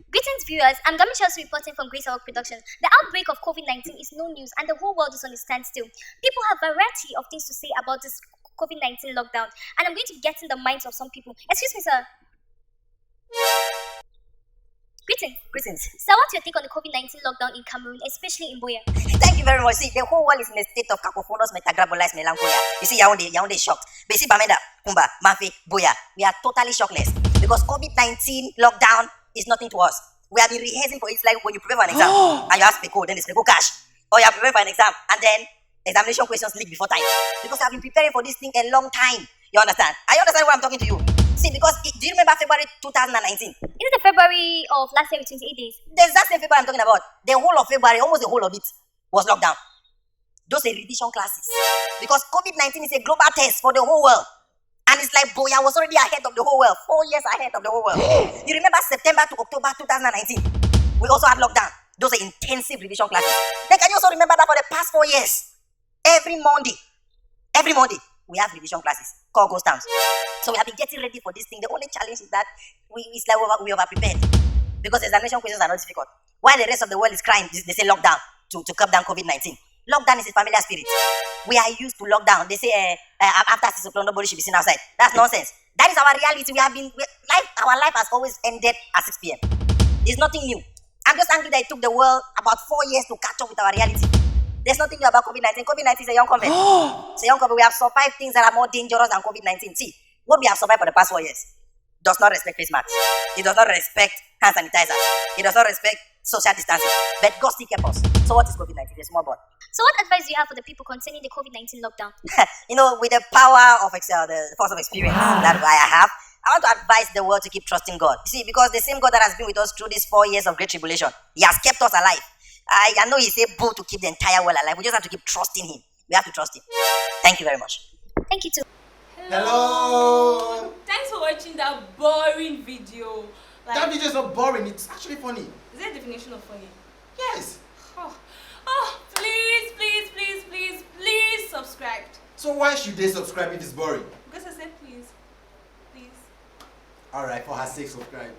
Greetings, viewers. I'm Gami Chelsea reporting from Grace Award Productions. The outbreak of COVID-19 is no news, and the whole world is on a standstill. People have a variety of things to say about this COVID-19 lockdown, and I'm going to get in the minds of some people. Excuse me, sir. Greetings. Sir, what's your take on the COVID-19 lockdown in Cameroon, especially in Boya? Thank you very much. See, the whole world is in a state of cacophonous metagrabolized melancholia. You see, Yaoundé is shocked. But see, Bamenda, Kumba, Mafe, Boya, we are totally shockless because COVID-19 lockdown is nothing to us. We have been rehearsing for it. It's like when you prepare for an exam and you have Speko, then the Speko cash. Or you have prepared for an exam and then examination questions leak before time. Because I've been preparing for this thing a long time. You understand? Are you understand why I'm talking to you? See, because do you remember February 2019? Is it the February of last year with 28 days? The exact same February I'm talking about. The whole of February, almost the whole of it, was locked down. Those are revision classes. Because COVID-19 is a global test for the whole world. And it's like Boya was already ahead of the whole world. 4 years ahead of the whole world. You remember September to October 2019? We also had lockdown. Those are intensive revision classes. Then can you also remember that for the past 4 years? Every Monday, we have revision classes called Ghost Towns. So we have been getting ready for this thing. The only challenge is that it's like we over prepared. Because examination questions are not difficult. While the rest of the world is crying, they say lockdown to curb down COVID-19. Lockdown is a familiar spirit. We are used to lockdown. They say after 6 o'clock, nobody should be seen outside. That's nonsense. That is our reality. Our life has always ended at 6 p.m. There's nothing new. I'm just angry that it took the world about 4 years to catch up with our reality. There's nothing new about COVID-19. COVID-19 is a young comment. It's a young comment. We have survived things that are more dangerous than COVID-19. See, what we have survived for the past 4 years does not respect face masks. It does not respect hand sanitizer. It does not respect social distancing. But God still kept us. So what is COVID-19? It's a small boy. So what advice do you have for the people concerning the COVID-19 lockdown? With the power of the force of experience that I have, I want to advise the world to keep trusting God. You see, because the same God that has been with us through these 4 years of great tribulation, He has kept us alive. I know He's able to keep the entire world alive. We just have to keep trusting Him. We have to trust Him. Thank you very much. Thank you too. Hello. Thanks for watching that boring video. That video is not boring. It's actually funny. Is that definition of funny? Yes. Please subscribe. So why should they subscribe if it's boring? Because I said please. Alright, for her sake, subscribe.